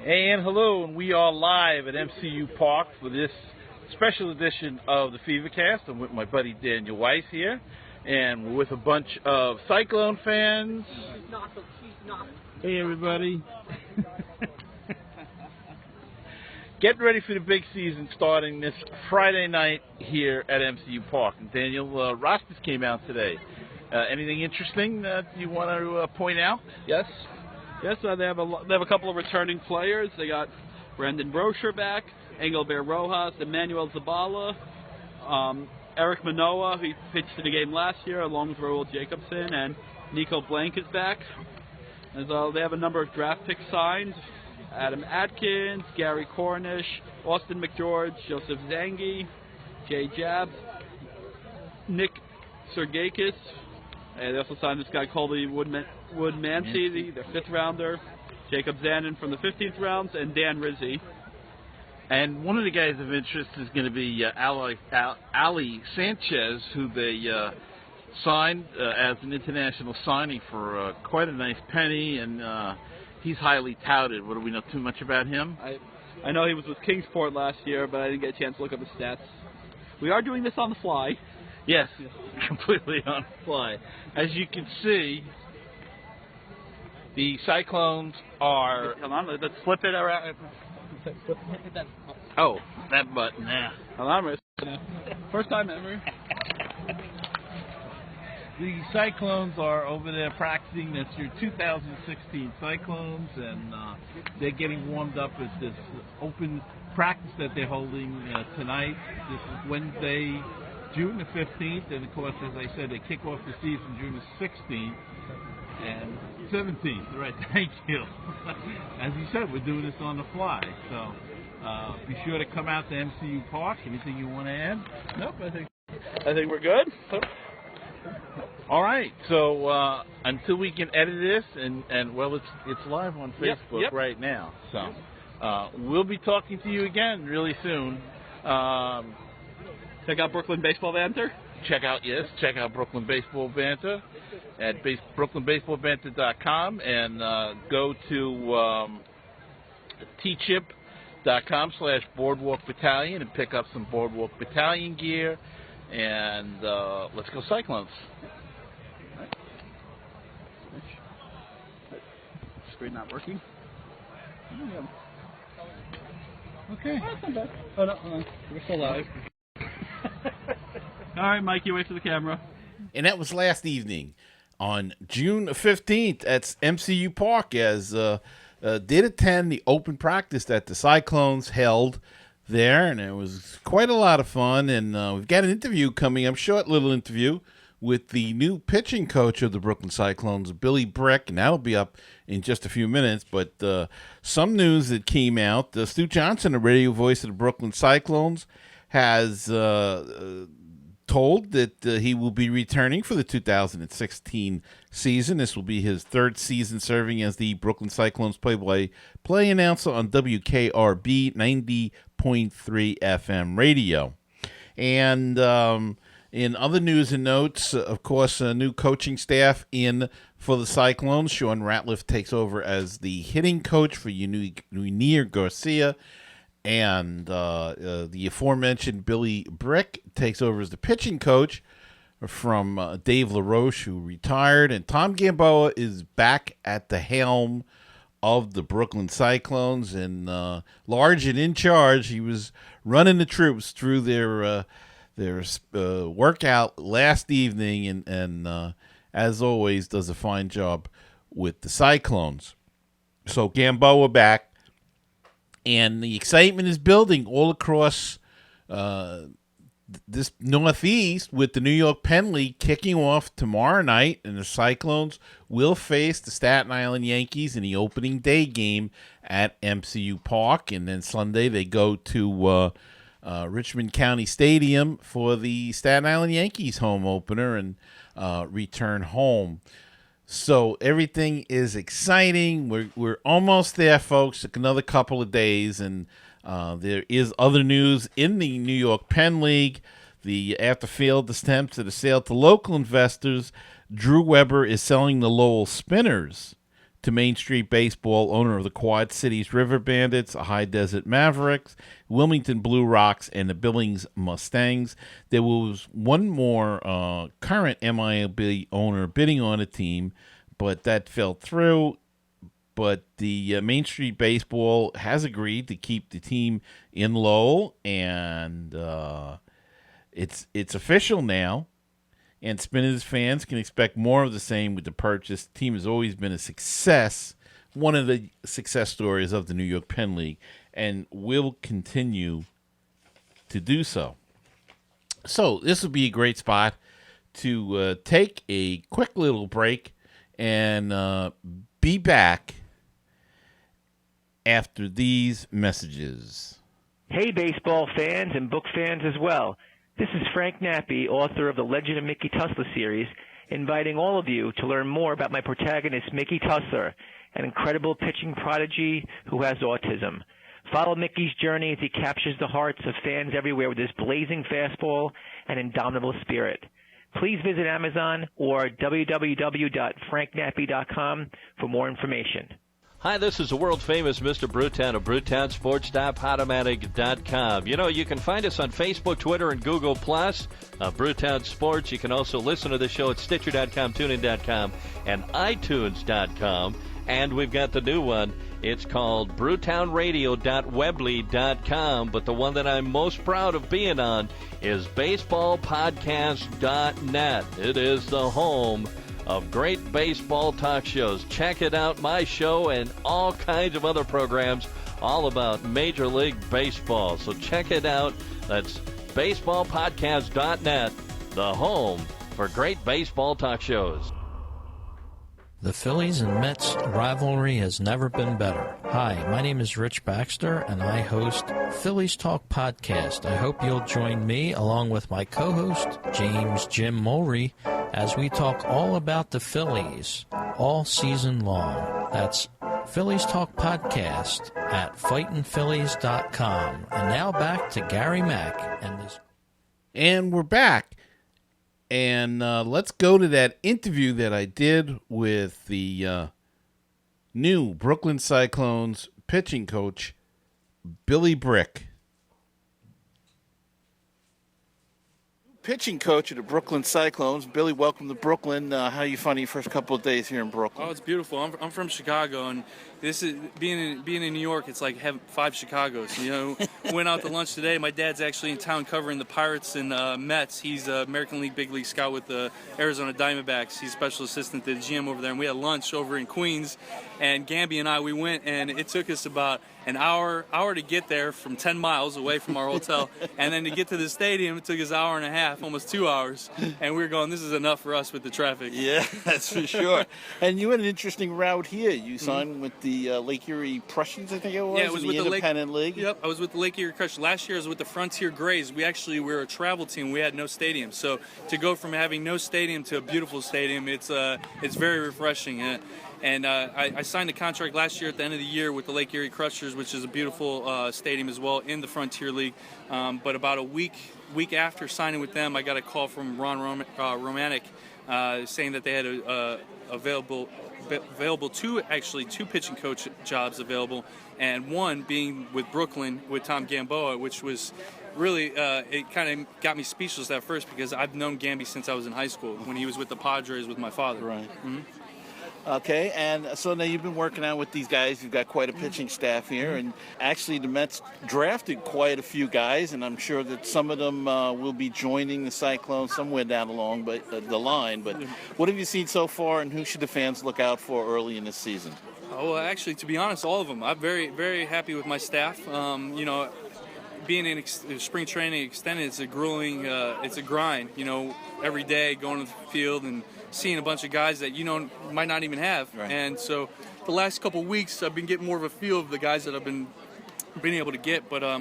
And hello, and we are live at MCU Park for this special edition of the FeverCast. I'm with my buddy Daniel Weiss here, and we're with a bunch of Cyclone fans. Hey, everybody. Getting ready for the big season starting this Friday night here at MCU Park. And Daniel, rosters came out today. Anything interesting that you want to point out? Yes, they have a couple of returning players. They got Brandon Brocher back, Engelbert Rojas, Emmanuel Zabala, Eric Manoa, who pitched in the game last year, along with Raul Jacobson, and Nico Blank is back. As they have a number of draft picks signed: Adam Atkins, Gary Cornish, Austin McGeorge, Joseph Zangi, Jay Jabs, Nick Sergakis. And they also signed this guy, Colby Woodmansey, the fifth rounder, Jacob Zanin from the 15th rounds, and Dan Rizzi. And one of the guys of interest is going to be Ali Sanchez, who they signed as an international signing for quite a nice penny, and he's highly touted. What do we know too much about him? I know he was with Kingsport last year, but I didn't get a chance to look up his stats. We are doing this on the fly. Yes, completely on the fly. As you can see, the Cyclones are... Hold on, let's flip it around. Oh, that button, yeah. Hold on, first time ever. The Cyclones are over there practicing. That's your 2016 Cyclones, and they're getting warmed up at this open practice that they're holding tonight. This is Wednesday, June the 15th, and of course, as I said, they kick off the season June the 16th and 17th. Right, thank you. As you said, we're doing this on the fly, so be sure to come out to MCU Park. Anything you want to add? Nope, I think we're good. All right, so until we can edit this, and well, it's live on Facebook right now, so we'll be talking to you again really soon. Check out Brooklyn Baseball Banter. Check out Brooklyn Baseball Banter at brooklynbaseballbanter.com, and go to tchip.com/Boardwalk Battalion and pick up some Boardwalk Battalion gear, and let's go Cyclones. Screen not working. Okay. Oh, no, we're still live. All right, Mikey, wait for the camera. And that was last evening on June 15th at MCU Park, as did attend the open practice that the Cyclones held there, and it was quite a lot of fun. And we've got an interview coming up, short little interview, with the new pitching coach of the Brooklyn Cyclones, Billy Bryk, and that'll be up in just a few minutes. But some news that came out: Stu Johnson, the radio voice of the Brooklyn Cyclones, has told that he will be returning for the 2016 season. This will be his third season serving as the Brooklyn Cyclones play-by-play announcer on WKRB 90.3 FM radio. And in other news and notes, of course, a new coaching staff in for the Cyclones. Sean Ratliff takes over as the hitting coach for Yunier Garcia. And the aforementioned Billy Bryk takes over as the pitching coach from Dave LaRoche, who retired. And Tom Gamboa is back at the helm of the Brooklyn Cyclones, and large and in charge. He was running the troops through their workout last evening, and as always, does a fine job with the Cyclones. So Gamboa back. And the excitement is building all across this Northeast, with the New York Penn League kicking off tomorrow night, and the Cyclones will face the Staten Island Yankees in the opening day game at MCU Park. And then Sunday they go to Richmond County Stadium for the Staten Island Yankees home opener and return home. So everything is exciting. We're almost there, folks. Another couple of days, and there is other news in the New York Penn League. After failed attempts at a sale to local investors, Drew Weber is selling the Lowell Spinners to Main Street Baseball, owner of the Quad Cities River Bandits, High Desert Mavericks, Wilmington Blue Rocks, and the Billings Mustangs. There was one more current MILB owner bidding on a team, but that fell through. But the Main Street Baseball has agreed to keep the team in Lowell, and it's official now. And Spinners fans can expect more of the same with the purchase. The team has always been a success, one of the success stories of the New York Penn League, and will continue to do so. So this would be a great spot to take a quick little break and be back after these messages. Hey, baseball fans and book fans as well. This is Frank Nappi, author of the Legend of Mickey Tussler series, inviting all of you to learn more about my protagonist, Mickey Tussler, an incredible pitching prodigy who has autism. Follow Mickey's journey as he captures the hearts of fans everywhere with his blazing fastball and indomitable spirit. Please visit Amazon or www.franknappy.com for more information. Hi, this is the world-famous Mr. Brewtown of BrewtownSports.podomatic.com. You know, you can find us on Facebook, Twitter, and Google+, Brewtown Sports. You can also listen to the show at Stitcher.com, TuneIn.com, and iTunes.com. And we've got the new one. It's called BrewtownRadio.weebly.com, but the one that I'm most proud of being on is BaseballPodcast.net. It is the home of great baseball talk shows. Check it out, my show and all kinds of other programs all about Major League Baseball. So check it out. That's baseballpodcast.net, the home for great baseball talk shows. The Phillies and Mets rivalry has never been better. Hi, my name is Rich Baxter, and I host Phillies Talk Podcast. I hope you'll join me, along with my co-host, James Jim Mulry, as we talk all about the Phillies all season long. That's Phillies Talk Podcast at fightinphillies.com. And now back to Gary Mack and this. And we're back. And let's go to that interview that I did with the new Brooklyn Cyclones pitching coach, Billy Bryk. Pitching coach of the Brooklyn Cyclones. Billy, welcome to Brooklyn. How are you finding your first couple of days here in Brooklyn? Oh, it's beautiful. I'm from Chicago, and this is being in New York. It's like having 5 Chicagos. You know, went out to lunch today. My dad's actually in town covering the Pirates and Mets. He's an American League big league scout with the Arizona Diamondbacks. He's special assistant to the GM over there, and we had lunch over in Queens. And Gamby and I, we went, and it took us about an hour to get there from 10 miles away from our hotel, and then to get to the stadium, it took us an hour and a half, almost 2 hours. And we were going, this is enough for us with the traffic. Yeah, that's for sure. And you had an interesting route here. You signed with the Lake Erie Prussians, I think it was. Yeah, it was in with the the Independent League. Yep, I was with the Lake Erie Crush. Last year I was with the Frontier Grays. We were a travel team. We had no stadium. So to go from having no stadium to a beautiful stadium, it's very refreshing. And I signed a contract last year at the end of the year with the Lake Erie Crushers, which is a beautiful stadium as well in the Frontier League. But about a week after signing with them, I got a call from Ron Romanek saying that they had available two pitching coach jobs available, and one being with Brooklyn with Tom Gamboa, which was really it kind of got me speechless at first because I've known Gamby since I was in high school when he was with the Padres with my father. Right. Mm-hmm. Okay, and so now you've been working out with these guys. You've got quite a pitching staff here, and actually the Mets drafted quite a few guys, and I'm sure that some of them will be joining the Cyclones somewhere down along the line. But what have you seen so far, and who should the fans look out for early in this season? Oh, well, actually, to be honest, all of them. I'm very, very happy with my staff. You know, being in spring training extended, it's a grueling, it's a grind. You know, every day going to the field and seeing a bunch of guys that might not even have. Right. And so the last couple of weeks I've been getting more of a feel of the guys that I've been able to get. But I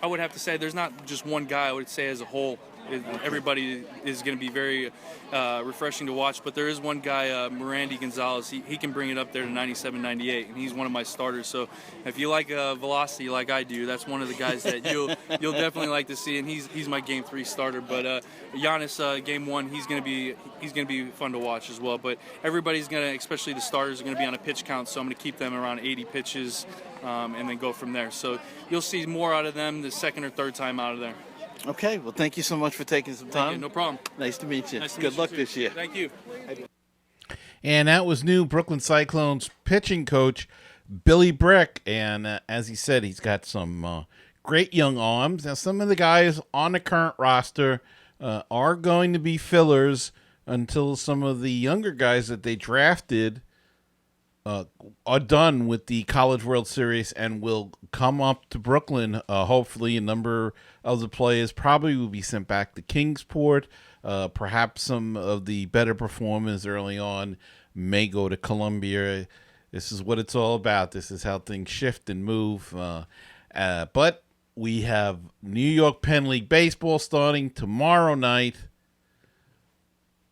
would have to say there's not just one guy. I would say as a whole everybody is going to be very refreshing to watch. But there is one guy, Mirandi Gonzalez. He can bring it up there to 97, 98, and he's one of my starters. So if you like velocity like I do, that's one of the guys that you'll definitely like to see. And he's my Game 3 starter. But Giannis, Game 1, he's going to be fun to watch as well. But everybody's going to, especially the starters, are going to be on a pitch count. So I'm going to keep them around 80 pitches and then go from there. So you'll see more out of them the second or third time out of there. Okay, well, thank you so much for taking some time. No problem. Nice to meet you. Nice to Good meet luck you this year. Thank you. And that was new Brooklyn Cyclones pitching coach Billy Bryk. And as he said, he's got some great young arms. Now, some of the guys on the current roster are going to be fillers until some of the younger guys that they drafted are done with the College World Series and will come up to Brooklyn. Hopefully, a number of the players probably will be sent back to Kingsport. Perhaps some of the better performers early on may go to Columbia. This is what it's all about. This is how things shift and move. But we have New York Penn League Baseball starting tomorrow night.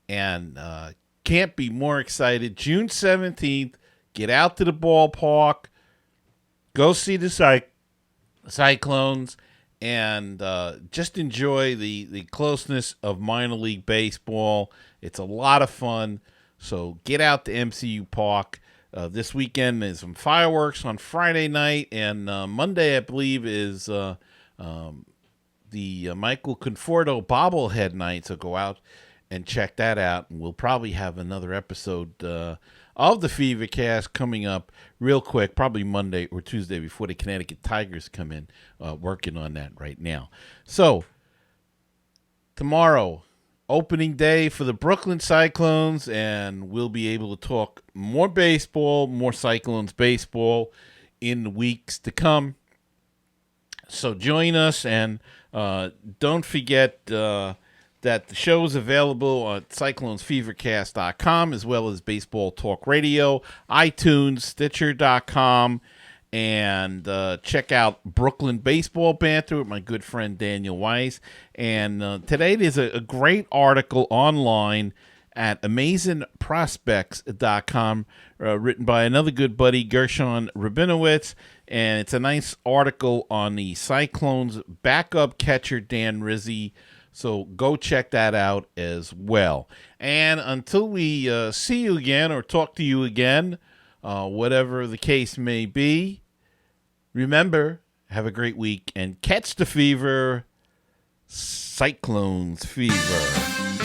And can't be more excited. June 17th. Get out to the ballpark, go see the Cyclones, and just enjoy the closeness of minor league baseball. It's a lot of fun, so get out to MCU Park. This weekend is some fireworks on Friday night, and Monday, I believe, is the Michael Conforto bobblehead night, so go out and check that out, and we'll probably have another episode of the FeverCast coming up real quick, probably Monday or Tuesday before the Connecticut Tigers come in, working on that right now. So, tomorrow, opening day for the Brooklyn Cyclones, and we'll be able to talk more baseball, more Cyclones baseball in the weeks to come. So join us, and don't forget that the show is available on CyclonesFeverCast.com, as well as Baseball Talk Radio, iTunes, Stitcher.com, and check out Brooklyn Baseball Banter with my good friend Daniel Weiss. And today there's a great article online at AmazingProspects.com written by another good buddy, Gershon Rabinowitz, and it's a nice article on the Cyclones backup catcher Dan Rizzi. So go check that out as well. And until we see you again or talk to you again, whatever the case may be, remember, have a great week and catch the fever, Cyclones Fever.